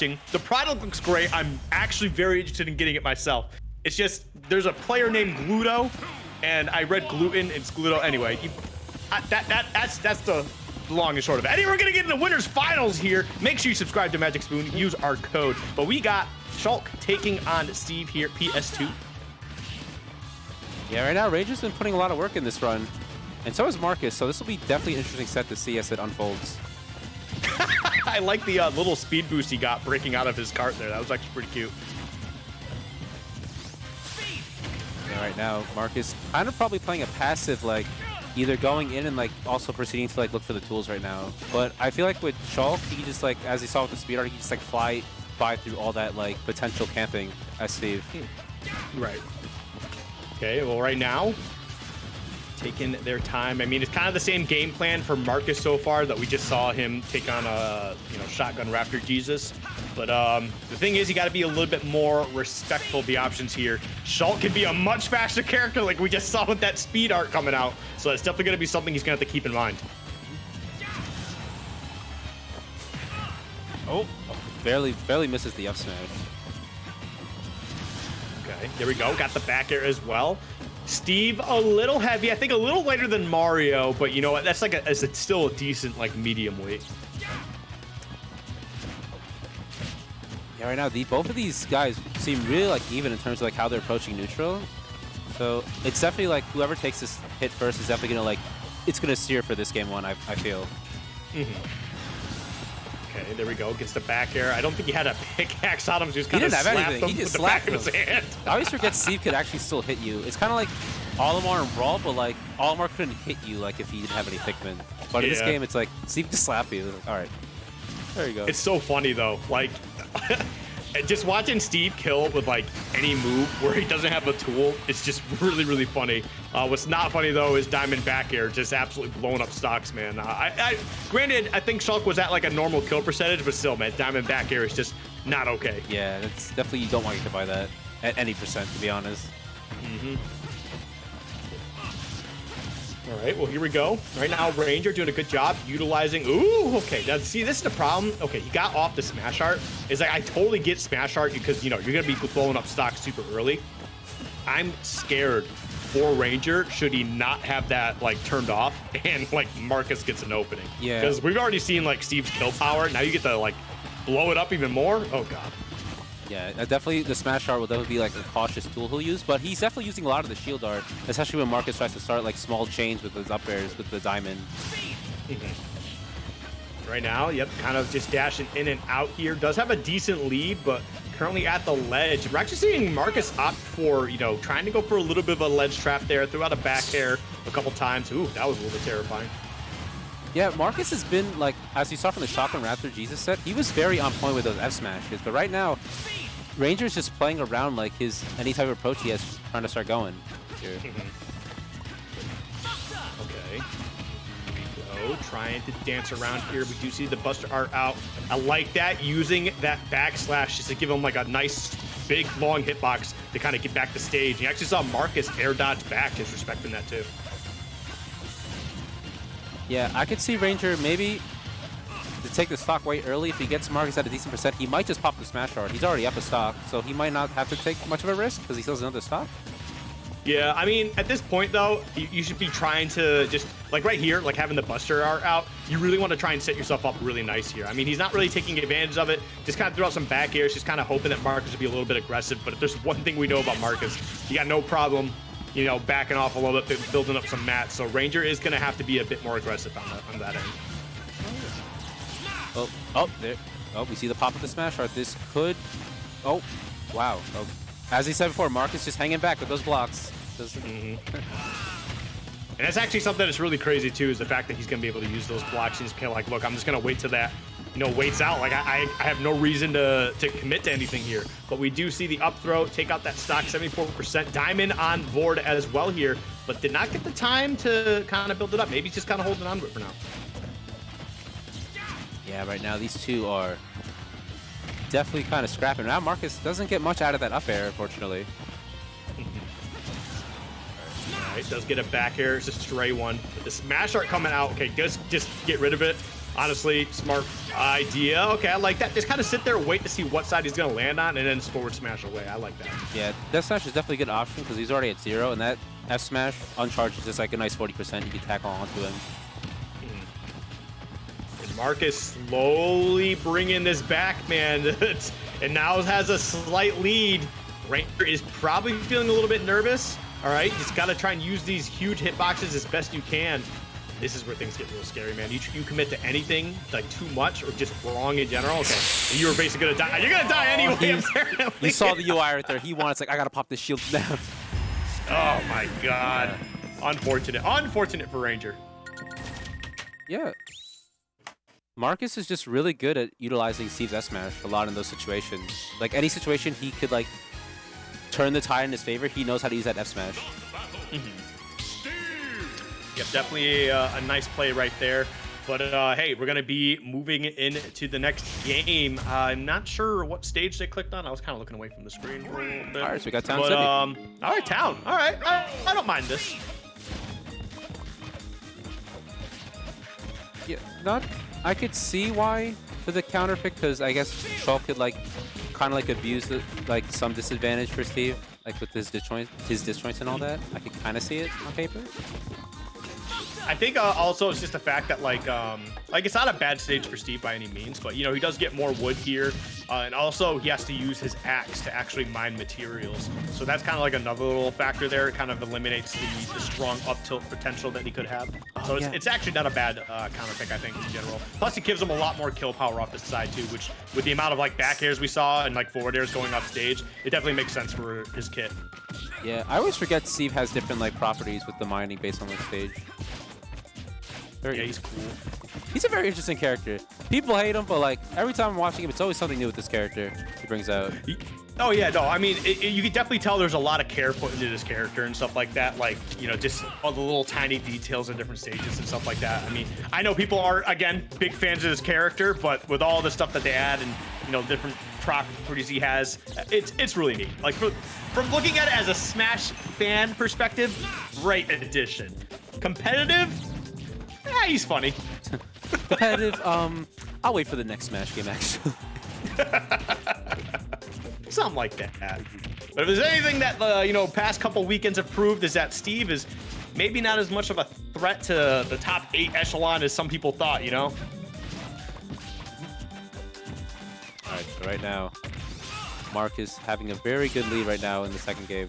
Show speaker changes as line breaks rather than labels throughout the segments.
watching. The product looks great. I'm actually very interested in getting it myself. It's just, there's a player named Gluto, and I read gluten, it's Gluto. Anyway, that's the long and short of it. Anyway, we're gonna get into winners finals here. Make sure you subscribe to Magic Spoon, use our code. But we got Shulk taking on Steve here, PS2.
Yeah, right now, Ranger's been putting a lot of work in this run. And so is Marcus, so this will be definitely an interesting set to see as it unfolds.
I like the little speed boost he got breaking out of his cart there. That was actually pretty cute.
Yeah, right now, Marcus kind of probably playing a passive, like, either going in and, like, also proceeding to, like, look for the tools right now. But I feel like with Shulk, he can just, like, as he saw with the speed art, he can just, like, fly by through all that, like, potential camping as Steve.
Right. Okay, well, right now, taking their time. I mean, it's kind of the same game plan for Marcus so far that we just saw him take on Shotgun Raptor Jesus. But the thing is, you got to be a little bit more respectful of the options here. Shulk can be a much faster character like we just saw with that speed art coming out. So it's definitely going to be something he's going to have to keep in mind.
Oh, barely misses the up smash.
Okay, there we go. Got the back air as well. Steve, a little heavy. I think a little lighter than Mario, but you know what? That's like it's still a decent, like, medium weight.
Yeah, right now, both of these guys seem really, like, even in terms of, like, how they're approaching neutral. So it's definitely, like, whoever takes this hit first is definitely going to, like, it's going to steer for this game one, I feel.
Okay, there we go. Gets the back air. I don't think he had a pickaxe on him. He just kind of
slapped
slapped him
he just
with the back
slapped
of his hand.
I always forget Steve could actually still hit you. It's kind of like Olimar and Brawl, but like Olimar couldn't hit you like if he didn't have any Pikmin. But in this game, it's like Steve just slap you. All right, there you go.
It's so funny though. Like, just watching Steve kill with like any move where he doesn't have a tool, it's just really, really funny. What's not funny though is Diamond back air just absolutely blowing up stocks, man. Granted, I think Shulk was at like a normal kill percentage, but still, man, Diamond back air is just not okay.
Yeah, that's definitely, you don't want to get by that at any percent, to be honest.
All right, well, here we go. Right now, Ranger doing a good job utilizing... Ooh, okay. Now, see, this is the problem. Okay, he got off the Smash Art. It's like, I totally get Smash Art because, you know, you're going to be blowing up stock super early. I'm scared for Ranger should he not have that, like, turned off and, like, Marcus gets an opening.
Yeah.
Because we've already seen, like, Steve's kill power. Now you get to, like, blow it up even more. Oh, God.
Yeah, definitely the Smash Art will definitely be like a cautious tool he'll use, but he's definitely using a lot of the shield art, especially when Marcus tries to start like small chains with his up airs with the diamond.
Right now, yep, kind of just dashing in and out here. Does have a decent lead, but currently at the ledge. We're actually seeing Marcus opt for, you know, trying to go for a little bit of a ledge trap there, threw out a back air a couple times. Ooh, that was a little bit terrifying.
Yeah, Marcus has been, like, as you saw from the Shotgun Raptor Jesus set, he was very on point with those F smashes, but right now, Ranger's just playing around, like, any type of approach he has trying to start going here.
Okay. Here we go, trying to dance around here. We do see the Buster Art out. I like that, using that backslash just to give him, like, a nice, big, long hitbox to kind of get back to stage. You actually saw Marcus air dodge back, just respecting that, too.
Yeah, I could see Ranger maybe to take the stock way early. If he gets Marcus at a decent percent, he might just pop the Smash Art. He's already up a stock, so he might not have to take much of a risk because he still has another stock.
Yeah, I mean, at this point, though, you should be trying to just, like right here, like having the Buster Art out, you really want to try and set yourself up really nice here. I mean, he's not really taking advantage of it. Just kind of throw out some back airs, just kind of hoping that Marcus will be a little bit aggressive. But if there's one thing we know about Marcus, you got no problem, you know, backing off a little bit, building up some mats. So Ranger is going to have to be a bit more aggressive on that end.
There. Oh, we see the pop of the Smash Art. This could... Oh, wow. Oh. As he said before, Marcus just hanging back with those blocks.
And that's actually something that's really crazy, too, is the fact that he's going to be able to use those blocks and just kind of like, look, I'm just going to wait till that, you know, waits out. Like, I have no reason to commit to anything here. But we do see the up throw, take out that stock, 74%. Diamond on board as well here, but did not get the time to kind of build it up. Maybe just kind of holding on to it for now.
Yeah, right now these two are definitely kind of scrapping. Now Marcus doesn't get much out of that up air, unfortunately.
All right, does get a back air. It's a stray one. But the Smash Art coming out. Okay, just get rid of it. Honestly, smart idea. Okay, I like that. Just kind of sit there and wait to see what side he's going to land on and then forward smash away. I like that.
Yeah, Death Smash is definitely a good option because he's already at 0, and that F Smash uncharged is just like a nice 40%. You can tackle onto him.
And Marcus slowly bringing this back, man. And now has a slight lead. Ranger is probably feeling a little bit nervous. All right, just got to try and use these huge hitboxes as best you can. This is where things get real scary, man. You commit to anything like too much or just wrong in general. Okay, you were basically gonna die. You're gonna die anyway. Apparently.
You saw the UI right there. He wants like, I gotta pop this shield now.
Oh my god. Unfortunate for Ranger.
Yeah. Marcus is just really good at utilizing Steve's S smash a lot in those situations. Like any situation he could like turn the tide in his favor, he knows how to use that F smash.
Yep, definitely a nice play right there. But hey, we're gonna be moving into the next game. I'm not sure what stage they clicked on. I was kind of looking away from the screen for a little bit.
All right, so we got Town
But,
City.
all right, Town. All right, I don't mind this.
Yeah, I could see why for the counter pick, because I guess Shulk could like kind of like abuse the, like some disadvantage for Steve, like with his disjoints and all that. I could kind of see it on paper.
I think also it's just the fact that like it's not a bad stage for Steve by any means, but you know he does get more wood here, and also he has to use his axe to actually mine materials. So that's kind of like another little factor there. It kind of eliminates the strong up tilt potential that he could have. So it's actually not a bad counter pick, I think, in general. Plus it gives him a lot more kill power off the side too, which with the amount of like back airs we saw and like forward airs going off stage, it definitely makes sense for his kit.
Yeah, I always forget Steve has different like properties with the mining based on which stage.
Yeah, he's cool.
He's a very interesting character. People hate him, but like every time I'm watching him, it's always something new with this character he brings out.
Oh yeah, no, I mean, you can definitely tell there's a lot of care put into this character and stuff like that. Like, you know, just all the little tiny details in different stages and stuff like that. I mean, I know people are, again, big fans of this character, but with all the stuff that they add and, you know, different properties he has, it's really neat. Like, from looking at it as a Smash fan perspective, great addition. Competitive? Yeah, he's funny.
Competitive, I'll wait for the next Smash game, actually.
Something like that. But if there's anything that, you know, past couple weekends have proved is that Steve is maybe not as much of a threat to the top 8 echelon as some people thought, you know?
All right, so right now, Marcus having a very good lead right now in the second game.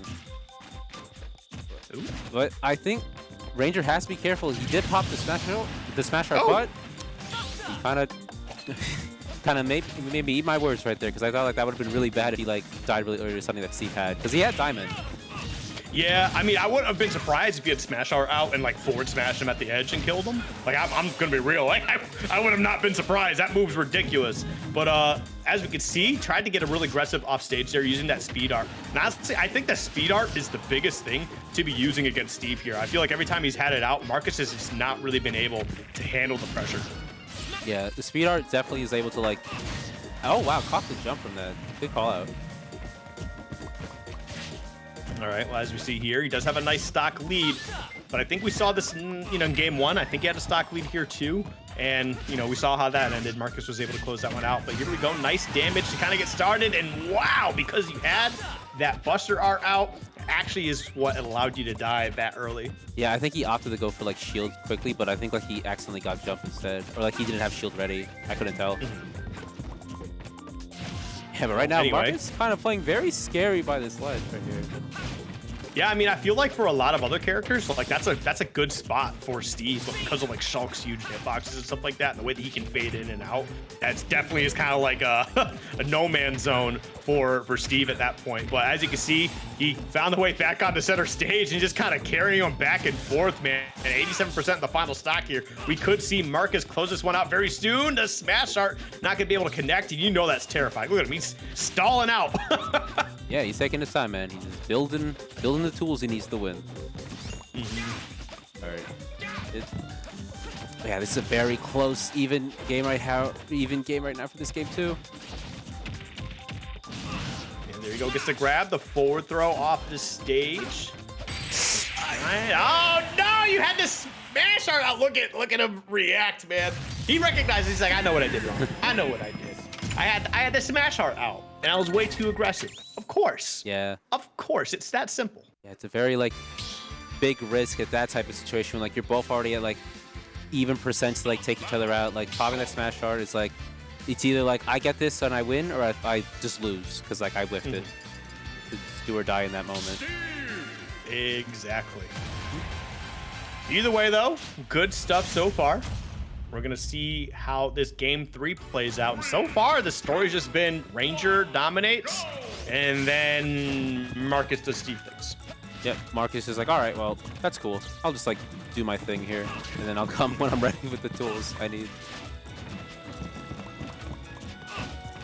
Ooh.
But I think Ranger has to be careful. He did pop the smash art, but he kind of made me eat my words right there, because I thought like that would have been really bad if he like died really early or something that Steve had, because he had Diamond.
Yeah, I mean, I wouldn't have been surprised if he had Smash Art out and like forward smashed him at the edge and killed him. Like, I'm gonna be real. Like, I would have not been surprised. That move's ridiculous. But as we can see, tried to get a really aggressive off stage there using that speed art. Now, I think that speed art is the biggest thing to be using against Steve here. I feel like every time he's had it out, Marcus has just not really been able to handle the pressure.
Yeah, the speed art definitely is able to like. Oh wow, caught the jump from that. Good call out.
All right, well, as we see here, he does have a nice stock lead, but I think we saw this, you know, in game 1. I think he had a stock lead here too, and, you know, we saw how that ended. Marcus was able to close that one out, but here we go. Nice damage to kind of get started, and wow, because you had that Buster art out, actually is what allowed you to die that early.
Yeah, I think he opted to go for like shield quickly, but I think like he accidentally got jump instead, or like he didn't have shield ready. I couldn't tell. Yeah, but right now,
anyway,
Marcus kind of playing very scary by this ledge right here.
Yeah, I mean, I feel like for a lot of other characters, like that's a good spot for Steve, but because of like Shulk's huge hitboxes and stuff like that, and the way that he can fade in and out, that's definitely is kind of like a no man's zone for Steve at that point. But as you can see, he found the way back onto center stage and just kind of carrying him back and forth, man. And 87% of the final stock here. We could see Marcus close this one out very soon. The smash art not gonna be able to connect, and you know that's terrifying. Look at him, he's stalling out.
Yeah, he's taking his time, man. He's just building the tools he needs to win. All right. Yeah, this is a very close, even game right now for this game too.
And there you go, gets to grab the forward throw off the stage. Oh no, you had this smash art out. Look at him react, man. He recognizes. He's like, I know what I did wrong. I know what I did. I had the smash art out, and I was way too aggressive. Of course.
Yeah.
Of course. It's that simple.
Yeah, it's a very like big risk at that type of situation when like you're both already at like even percents to like take each other out. Like popping that smash art is like it's either like I get this and I win, or I just lose because like I whiffed it. It's do or die in that moment.
Exactly. Either way, though, good stuff so far. We're going to see how this game 3 plays out. And so far, the story's just been Ranger dominates, and then Marcus does Steve things.
Yep, Marcus is like, all right, well, that's cool. I'll just like do my thing here, and then I'll come when I'm ready with the tools I need.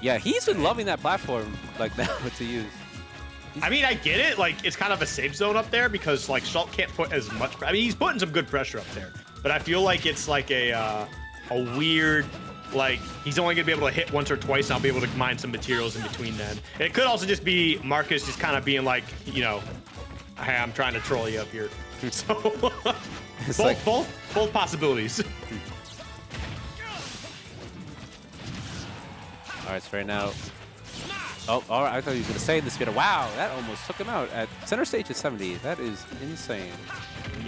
Yeah, he's been loving that platform like now to use.
I mean, I get it. Like, it's kind of a safe zone up there because, like, Shulk can't put as much. I mean, he's putting some good pressure up there, but I feel like it's like a weird, like, he's only gonna be able to hit once or twice. And I'll be able to mine some materials in between then. And it could also just be Marcus just kind of being like, you know, hey, I'm trying to troll you up here. So both possibilities.
All right, so right now. Oh, all right. I thought he was going to stay in the speeder. Wow, that almost took him out at center stage at 70. That is insane.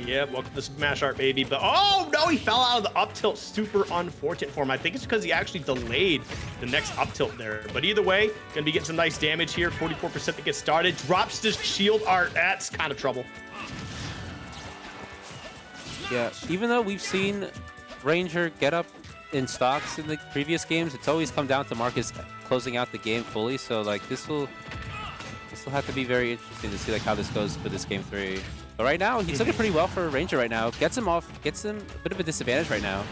Yeah, welcome to Smash Art, baby. But oh no, he fell out of the up tilt. Super unfortunate for him. I think it's because he actually delayed the next up tilt there. But either way, gonna be getting some nice damage here. 44% to get started. Drops this shield art. That's kind of trouble.
Yeah, even though we've seen Ranger get up in stocks in the previous games, it's always come down to Marcus closing out the game fully. So like this will have to be very interesting to see like how this goes for this game 3. But right now he's looking pretty well for Ranger right now. Gets him a bit of a disadvantage right now.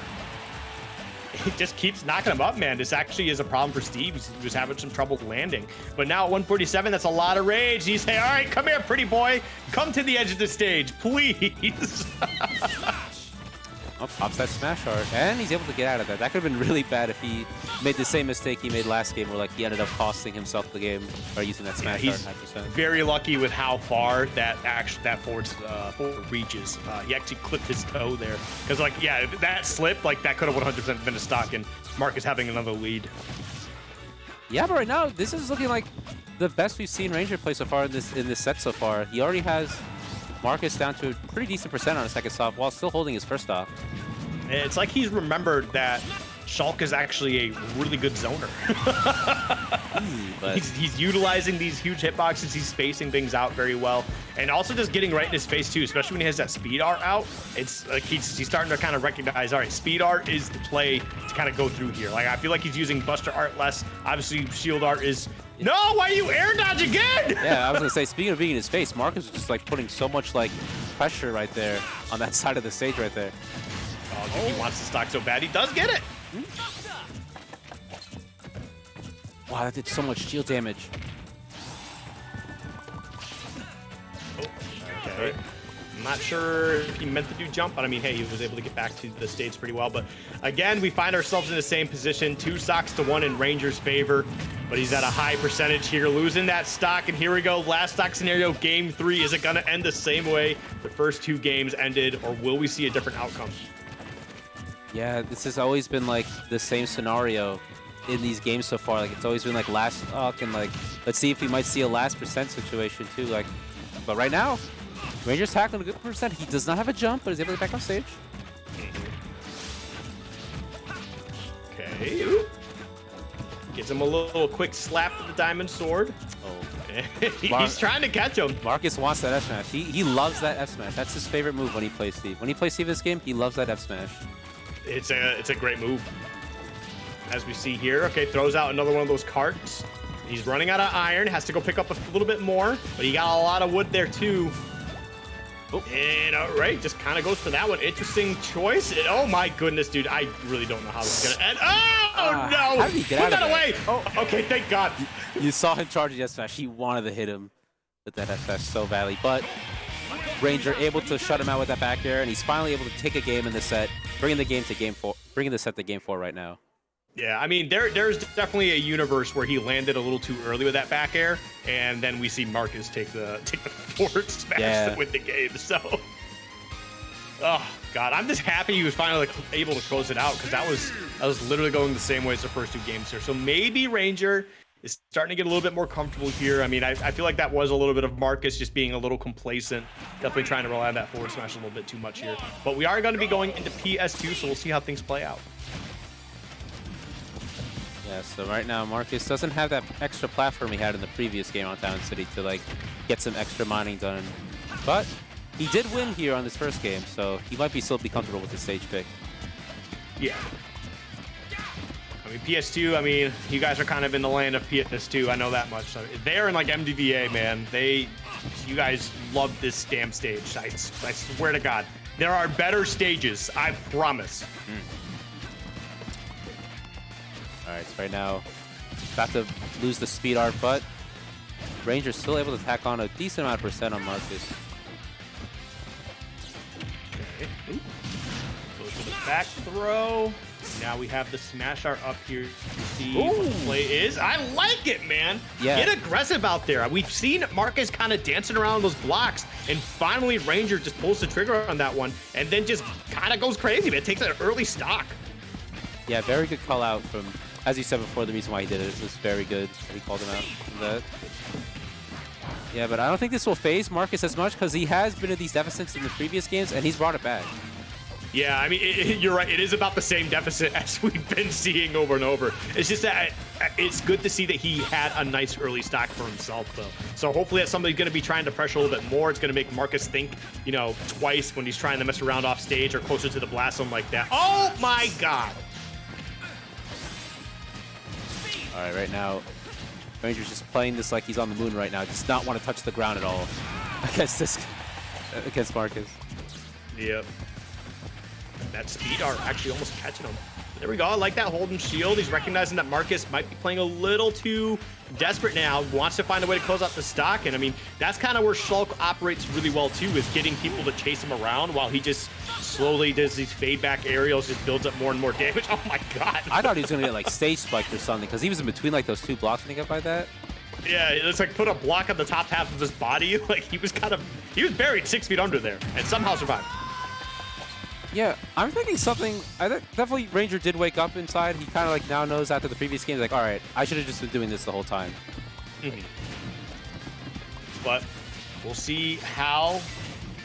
He just keeps knocking him up, man. This actually is a problem for Steve. He was having some trouble landing. But now at 147, that's a lot of rage. He's saying, all right, come here, pretty boy. Come to the edge of the stage, please.
Oh, pops that smash art, and he's able to get out of that. That could have been really bad if he made the same mistake he made last game, where like he ended up costing himself the game by using that smash art 100%.
Very lucky with how far that forward reaches. He actually clipped his toe there, because like yeah, if that slip, like that could have 100% been a stock, and Marcus having another lead.
Yeah, but right now this is looking like the best we've seen Ranger play so far in this set so far. He already has Marcus down to a pretty decent percent on a second stock while still holding his first stock.
It's like he's remembered that Shulk is actually a really good zoner. He's utilizing these huge hitboxes. He's spacing things out very well, and also just getting right in his face too. Especially when he has that speed art out, it's like he's starting to kind of recognize. All right, speed art is the play to kind of go through here. Like I feel like he's using Buster art less. Obviously, shield art is. No, why you air dodge again?
Yeah, I was gonna say, speaking of being in his face, Marcus was just like putting so much like pressure right there on that side of the stage right there.
Oh, he wants to stock so bad, he does get it.
Wow, that did so much shield damage.
Okay. I'm not sure if he meant to do jump, but I mean, hey, he was able to get back to the stage pretty well. But again, we find ourselves in the same position, 2 stocks to 1 in Ranger's favor. But he's at a high percentage here, losing that stock. And here we go, last stock scenario, game 3. Is it going to end the same way the first 2 games ended, or will we see a different outcome?
Yeah, this has always been like the same scenario in these games so far. Like it's always been like last stock, and like let's see if we might see a last percent situation too. Like, but right now, Ranger's tackling a good percent. He does not have a jump, but is able to get back on stage.
Okay. Ooh. Gives him a little quick slap with the diamond sword.
Oh.
He's trying to catch him.
Marcus wants that F smash. He loves that F smash. That's his favorite move when he plays Steve. When he plays Steve this game, he loves that F smash.
It's a great move. As we see here, okay, throws out another one of those carts. He's running out of iron, has to go pick up a little bit more, but he got a lot of wood there too. Oh. And all right, just kind of goes for that one. Interesting choice. And, oh my goodness, dude, I really don't know how this is gonna end. Oh no!
How did he get out of
that away.
Oh,
okay, thank God.
You saw him charging F smash. He wanted to hit him with that F smash so badly, but Ranger able to shut him out with that back air, and he's finally able to take a game in the set, bringing the set to game 4 right now.
Yeah, I mean, there's definitely a universe where he landed a little too early with that back air, and then we see Marcus take the forward smash to win the game. So Oh God, I'm just happy he was finally able to close it out, because that was literally going the same way as the first 2 games here. So maybe Ranger is starting to get a little bit more comfortable here. I mean, I feel like that was a little bit of Marcus just being a little complacent, definitely trying to rely on that forward smash a little bit too much here. But we are going to be going into PS2, so we'll see how things play out.
Yeah, so right now Marcus doesn't have that extra platform he had in the previous game on Town City to like get some extra mining done. But he did win here on this first game, so he might still be comfortable with the stage pick.
Yeah. I mean, PS2, I mean, you guys are kind of in the land of PS2. I know that much. So they're in like MDVA, man. You guys love this damn stage. I swear to God. There are better stages, I promise.
All right, so right now, about to lose the speed art, but Ranger's still able to tack on a decent amount of percent on Marcus.
Okay. Goes for the back throw. Now we have the smash art up here to see what the play is. I like it, man.
Yeah.
Get aggressive out there. We've seen Marcus kind of dancing around those blocks, and finally Ranger just pulls the trigger on that one and then just kind of goes crazy, man. Takes an early stock.
Yeah, very good call out from, as you said before, the reason why he did it was very good. He called him out for that. Yeah, but I don't think this will phase Marcus as much because he has been in these deficits in the previous games and he's brought it back.
Yeah, I mean, you're right. It is about the same deficit as we've been seeing over and over. It's just that it's good to see that he had a nice early stock for himself, though. So hopefully that's something he's going to be trying to pressure a little bit more. It's going to make Marcus think, you know, twice when he's trying to mess around off stage or closer to the blast zone like that. Oh, my God.
All right, right now, Ranger's just playing this like he's on the moon right now. Does not want to touch the ground at all against Marcus.
Yep. That speed art actually almost catching him. There we go. I like that holding shield. He's recognizing that Marcus might be playing a little too desperate now. Wants to find a way to close out the stock. And I mean, that's kind of where Shulk operates really well too, is getting people to chase him around while he just slowly does these fade back aerials, just builds up more and more damage. Oh my God.
I thought he was going to get like stage spiked or something because he was in between like those 2 blocks when he got by that.
Yeah, it's like put a block on the top half of his body. Like he was buried 6 feet under there and somehow survived.
Yeah, I'm thinking something. Definitely Ranger did wake up inside. He kind of like now knows after the previous game, like, all right, I should have just been doing this the whole time.
But we'll see how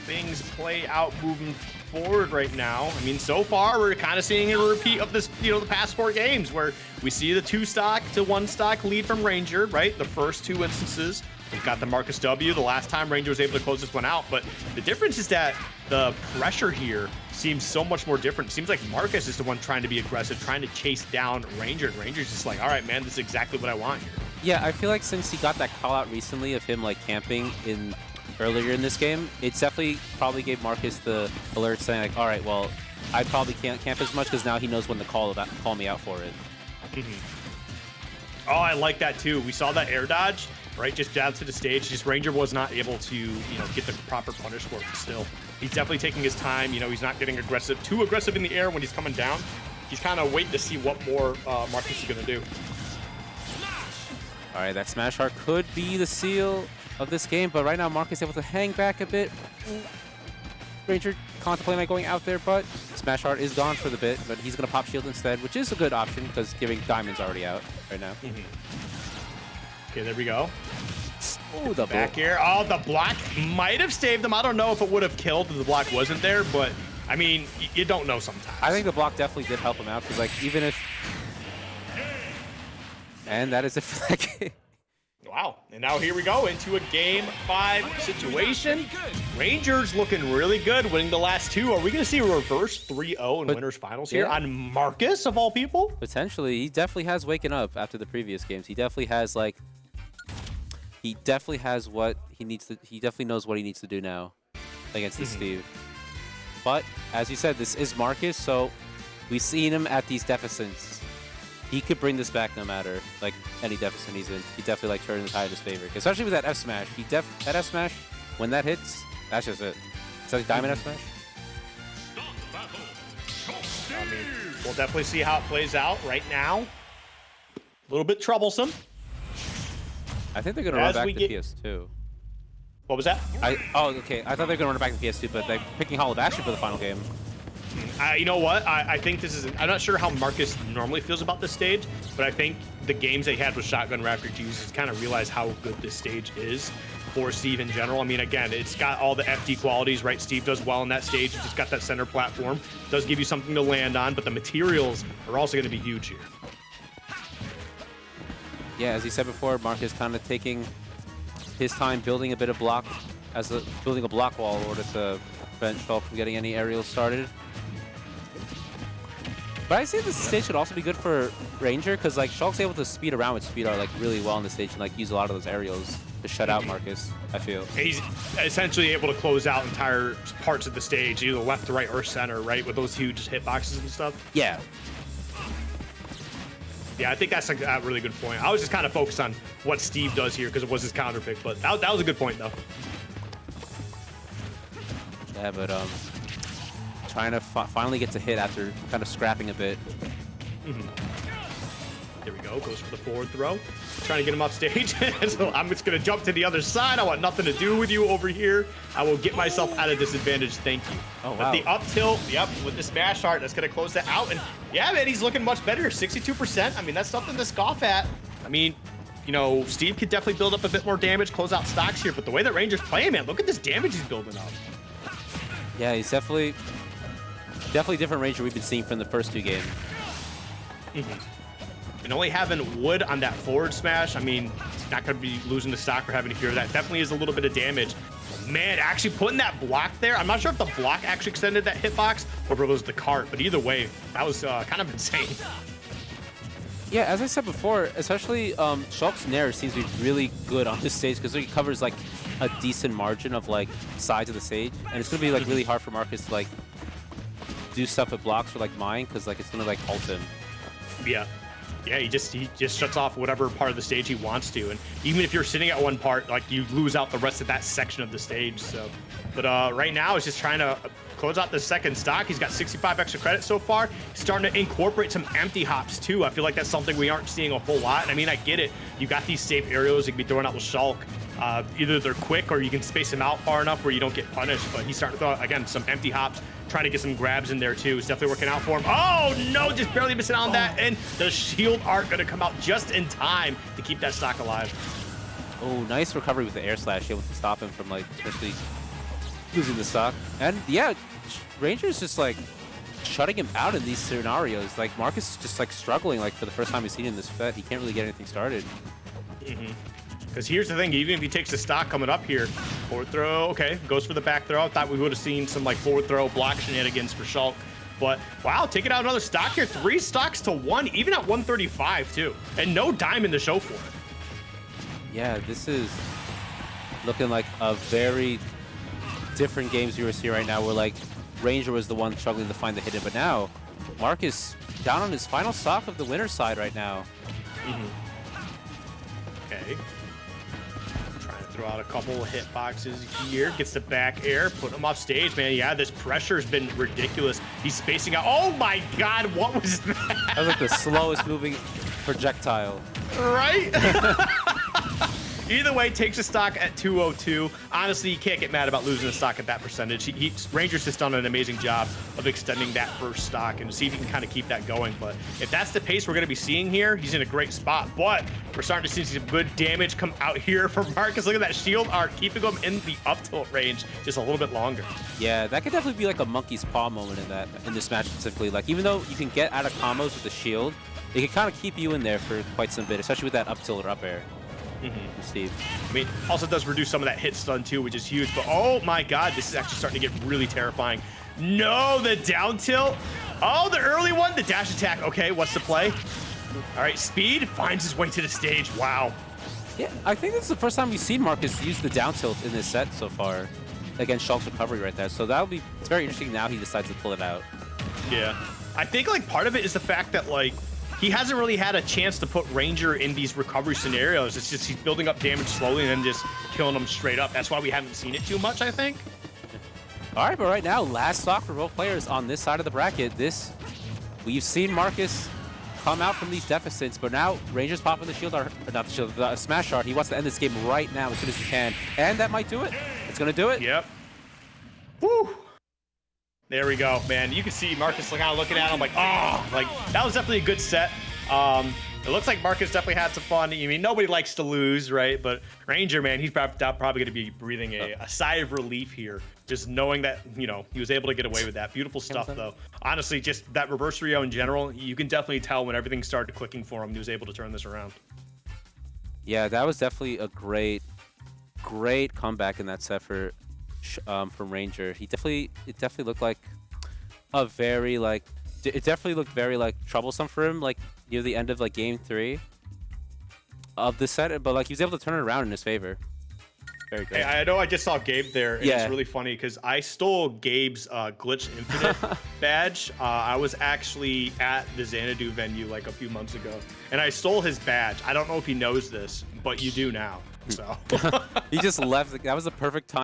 things play out moving forward right now. I mean, so far we're kind of seeing a repeat of this, you know, the past 4 games where we see the 2 stock to 1 stock lead from Ranger, right? The first 2 instances. We've got the Marcus W. The last time Ranger was able to close this one out. But the difference is that the pressure here seems so much more different. It seems like Marcus is the one trying to be aggressive, trying to chase down Ranger. And Ranger's just like, all right, man, this is exactly what I want here.
Yeah, I feel like since he got that call out recently of him like camping in earlier in this game, it definitely probably gave Marcus the alert saying like, all right, well, I probably can't camp as much because now he knows when to call me out for it.
Oh, I like that too. We saw that air dodge, right? Just down to the stage. Just Ranger was not able to, you know, get the proper punish for it still. He's definitely taking his time. You know, he's not getting too aggressive in the air when he's coming down. He's kind of waiting to see what more Marcus is going to do.
All right, that smash art could be the seal of this game, but right now Marcus is able to hang back a bit. Ranger contemplating going out there, but smash art is gone for the bit, but he's going to pop shield instead, which is a good option because giving Diamond's already out right now.
Okay, there we go.
Oh, the
back here. Oh, the block might have saved him. I don't know if it would have killed if the block wasn't there, but I mean, you don't know sometimes.
I think the block definitely did help him out because, like, even if. And that is it for that game.
Wow. And now here we go into a Game 5 situation. Rangers looking really good, winning the last 2. Are we going to see a reverse 3-0 in winners finals here on Marcus, of all people?
Potentially. He definitely has waken up after the previous games. He definitely has, like, he definitely has what he needs to, he definitely knows what he needs to do now against this Steve. But, as you said, this is Marcus, so we've seen him at these deficits. He could bring this back no matter, like, any deficit he's in. He definitely, like, turns the tide in his favor. Especially with that F smash. That F smash, when that hits, that's just it. It's like Diamond F smash.
I mean, we'll definitely see how it plays out right now. A little bit troublesome.
I think they're going to run back to PS2.
What was that?
Oh, okay. I thought they were going to run it back to PS2, but they're picking Hall of Action for the final game.
You know what? I think this is. I'm not sure how Marcus normally feels about this stage, but I think the games they had with Shotgun Raptor G's has kind of realized how good this stage is for Steve in general. I mean, again, it's got all the FD qualities, right? Steve does well on that stage. It's just got that center platform. Does give you something to land on, but the materials are also going to be huge here.
Yeah, as he said before, Marcus kind of taking his time building a bit of block, building a block wall in order to prevent Shulk from getting any aerials started. But I say this stage could also be good for Ranger, because like Shulk's able to speed around with Speed Art like really well on the stage and like use a lot of those aerials to shut out Marcus, I feel.
He's essentially able to close out entire parts of the stage, either left to right or center, right? With those huge hitboxes and stuff.
Yeah.
Yeah, I think that's a really good point. I was just kind of focused on what Steve does here because it was his counter pick, but that was a good point, though.
Yeah, but trying to finally get to hit after kind of scrapping a bit.
There we go. Goes for the forward throw. Trying to get him off stage. So I'm just going to jump to the other side. I want nothing to do with you over here. I will get myself out of disadvantage. Thank you.
Oh, wow.
But the up tilt, yep, with the smash art, that's going to close that out. And yeah, man, he's looking much better. 62%. I mean, that's something to scoff at. I mean, you know, Steve could definitely build up a bit more damage, close out stocks here. But the way that Ranger's playing, man, look at this damage he's building up.
Yeah, he's definitely different Ranger we've been seeing from the first two games.
And only having wood on that forward smash, I mean, it's not going to be losing the stock or having to fear that. Definitely is a little bit of damage. Man, actually putting that block there, I'm not sure if the block actually extended that hitbox or if it was the cart, but either way, that was kind of insane.
Yeah, as I said before, especially Shulk's Nair seems to be really good on this stage because he covers like a decent margin of like sides of the stage, and it's gonna be like really hard for Marcus to like do stuff with blocks or like mine because like it's gonna like halt him.
Yeah. Yeah, he just shuts off whatever part of the stage he wants to, and even if you're sitting at one part, like you lose out the rest of that section of the stage. So, but right now he's just trying to close out the second stock. He's got 65 extra credits so far. He's starting to incorporate some empty hops too. I feel like that's something we aren't seeing a whole lot. And I mean, I get it. You got these safe aerials you can be throwing out with Shulk. Either they're quick or you can space them out far enough where you don't get punished. But he's starting to throw, again, some empty hops, trying to get some grabs in there too. It's definitely working out for him. Oh no, just barely missing out on that. And the shield art gonna come out just in time to keep that stock alive.
Oh, nice recovery with the air slash, able to stop him from like especially losing the stock. And yeah, Ranger's just like shutting him out in these scenarios. Like Marcus is just like struggling like for the first time we've seen him in this set. He can't really get anything started.
Because here's the thing, even if he takes the stock coming up here, forward throw, okay, goes for the back throw. I thought we would have seen some like forward throw block shenanigans for Shulk. But wow, taking out another stock here, 3 stocks to 1, even at 135 too. And no dime in the show for it.
Yeah, this is looking like a very different games you were seeing right now where like Ranger was the one struggling to find the hidden, but now Marcus down on his final stock of the winner's side right now.
Okay. Trying to throw out a couple of hitboxes here. Gets the back air, put him off stage, man. Yeah, this pressure has been ridiculous. He's spacing out. Oh my God, what was that?
That was like the slowest moving projectile.
Right? Either way, takes a stock at 202. Honestly, you can't get mad about losing a stock at that percentage. Ranger's just done an amazing job of extending that first stock and see if he can kind of keep that going. But if that's the pace we're going to be seeing here, he's in a great spot. But we're starting to see some good damage come out here from Marcus. Look at that shield art, keeping him in the up tilt range just a little bit longer.
Yeah, that could definitely be like a monkey's paw moment in this match specifically. Like even though you can get out of combos with the shield, it can kind of keep you in there for quite some bit, especially with that up tilt or up air. Steve.
I mean, also does reduce some of that hit stun too, which is huge. But oh my God, this is actually starting to get really terrifying. No, the down tilt. Oh, the early one, the dash attack. Okay, what's the play? All right, Speed finds his way to the stage. Wow.
Yeah, I think this is the first time we've seen Marcus use the down tilt in this set so far against Shulk's recovery right there. So that'll be, it's very interesting now he decides to pull it out.
Yeah. I think like part of it is the fact that like he hasn't really had a chance to put Ranger in these recovery scenarios. It's just he's building up damage slowly and then just killing them straight up. That's why we haven't seen it too much, I think.
All right, but right now, last stock for both players on this side of the bracket. We've seen Marcus come out from these deficits, but now Ranger's popping the shield, or not the shield, the smash art. He wants to end this game right now as soon as he can, and that might do it. It's gonna do it.
Yep. Woo. There we go, man. You can see Marcus kind of looking at him like, oh, like that was definitely a good set. It looks like Marcus definitely had some fun. I mean, nobody likes to lose, right? But Ranger, man, he's probably going to be breathing a sigh of relief here, just knowing that, you know, he was able to get away with that. Beautiful stuff, though. Honestly, just that reverse Rio in general, you can definitely tell when everything started clicking for him, he was able to turn this around.
Yeah, that was definitely a great comeback in that set from Ranger. It definitely looked like a very it definitely looked very troublesome for him near the end of game 3 of the set, but he was able to turn it around in his favor. Very good.
Hey, I know I just saw Gabe there, and it's really funny because I stole Gabe's Glitch Infinite badge. I was actually at the Xanadu venue a few months ago, and I stole his badge. I don't know if he knows this, but you do now. So
he just left. That was the perfect time.